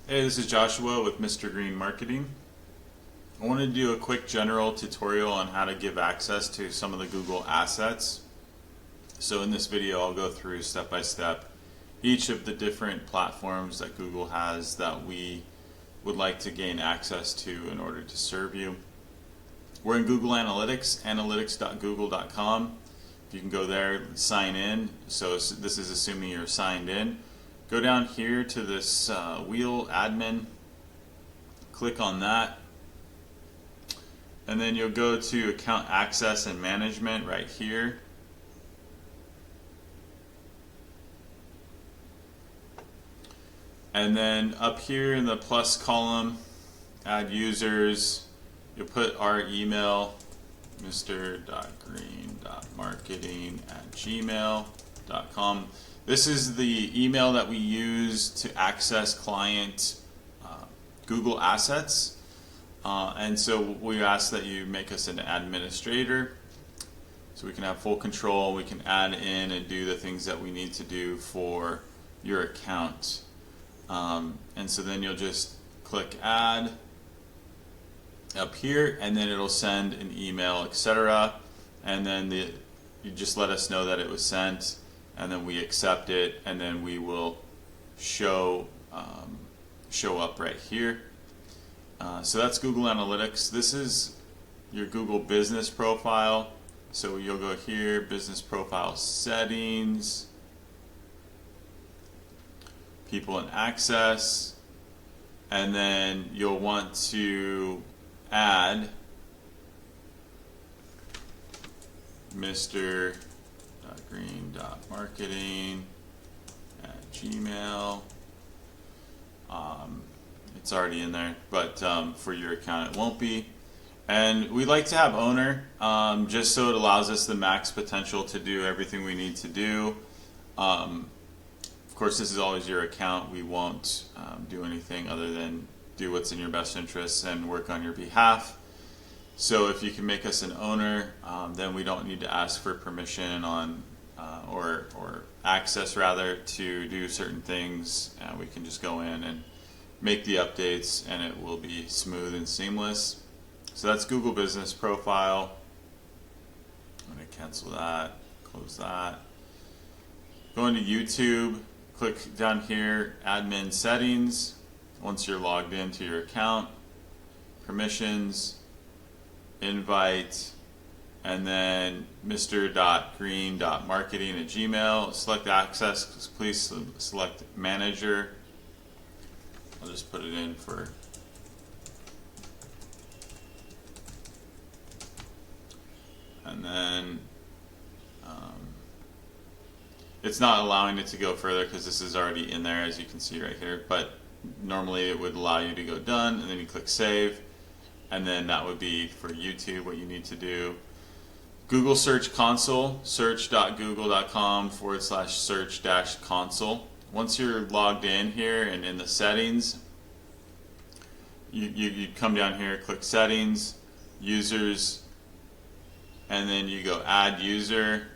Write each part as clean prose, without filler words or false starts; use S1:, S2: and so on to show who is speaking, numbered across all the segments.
S1: Hey, this is Joshua with Mr. Green Marketing. I want to do a quick general tutorial on how to give access to some of the Google assets. So in this video, I'll go through step by step each of the different platforms that Google has that we would like to gain access to in order to serve you. We're in Google Analytics, analytics.google.com. You can go there, sign in. So this is assuming you're signed in. Go down here to this wheel, admin, click on that, and then you'll go to account access and management right here. And then up here in the plus column, add users, you'll put our email, mr.green.marketing@gmail.com. This is the email that we use to access client Google assets. And so we ask that you make us an administrator so we can have full control. We can add in and do the things that we need to do for your account. And so then you'll just click add up here, and then it'll send an email, etc. And then you just let us know that it was sent, and then we accept it, and then we will show up right here. So that's Google Analytics. This is your Google business profile. So you'll go here, business profile settings, people and access, and then you'll want to add mr.green.marketing@gmail. It's already in there, but for your account it won't be. And we like to have owner, just so it allows us the max potential to do everything we need to do. Of course, this is always your account. We won't do anything other than do what's in your best interests and work on your behalf. So if you can make us an owner, then we don't need to ask for permission on or access rather to do certain things. We can just go in and make the updates, and it will be smooth and seamless. So that's Google Business Profile. I'm going to cancel that, close that. Go into YouTube, click down here, Admin Settings. Once you're logged into your account, permissions, invite, and then mr.green.marketing@gmail. Select access, please select manager. I'll just put it in for and then it's not allowing it to go further because this is already in there, as you can see right here, but normally it would allow you to go done, and then you click save, and then that would be for YouTube what you need to do. Google Search Console, search.google.com/search-console. Once you're logged in here and in the settings, you come down here, click settings, users, and then you go add user,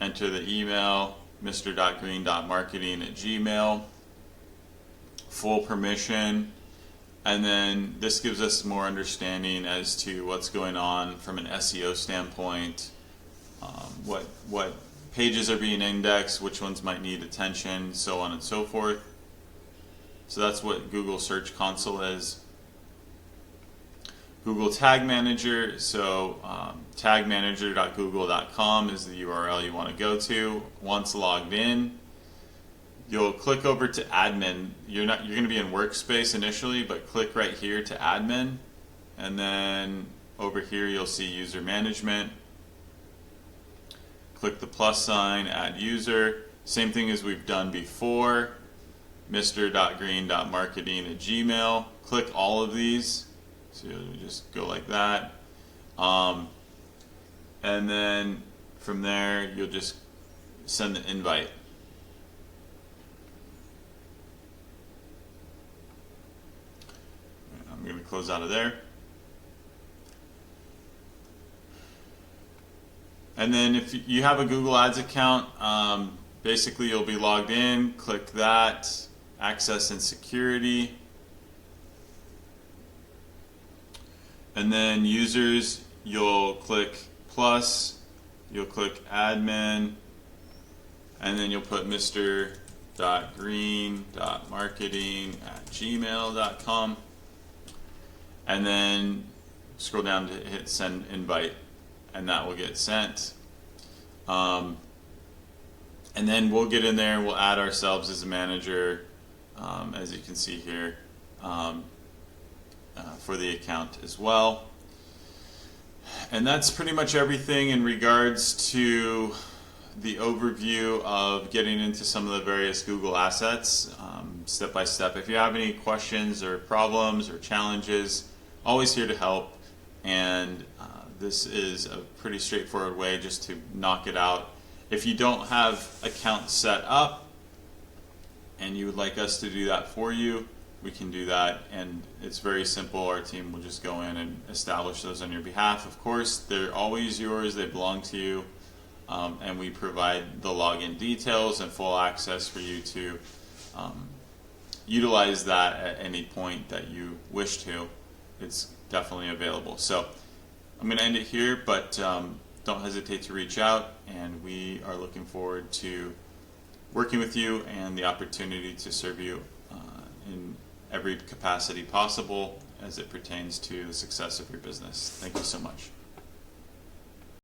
S1: enter the email, mr.green.marketing@gmail, full permission, and then this gives us more understanding as to what's going on from an SEO standpoint, what pages are being indexed, which ones might need attention, so on and so forth. So that's what Google Search Console is. Google Tag Manager, so tagmanager.google.com is the URL you want to go to. Once logged in, you'll click over to admin. You're going to be in workspace initially, but click right here to admin, and then over here you'll see user management. Click the plus sign, add user. Same thing as we've done before. mr.green.marketing@gmail. Click all of these. So you'll just go like that. And then from there, you'll just send the invite. I'm going to close out of there. And then if you have a Google Ads account, basically you'll be logged in, click that, access and security. And then users, you'll click plus, you'll click admin, and then you'll put mr.green.marketing@gmail.com, and then scroll down to hit send invite, and that will get sent. And then we'll get in there and we'll add ourselves as a manager, as you can see here, for the account as well. And that's pretty much everything in regards to the overview of getting into some of the various Google assets, step by step. If you have any questions or problems or challenges, always here to help. And this is a pretty straightforward way just to knock it out. If you don't have accounts set up and you would like us to do that for you, we can do that, and it's very simple. Our team will just go in and establish those on your behalf. Of course, they're always yours, they belong to you, and we provide the login details and full access for you to utilize that at any point that you wish to. It's definitely available. So I'm going to end it here, but don't hesitate to reach out, and we are looking forward to working with you and the opportunity to serve you in every capacity possible as it pertains to the success of your business. Thank you so much.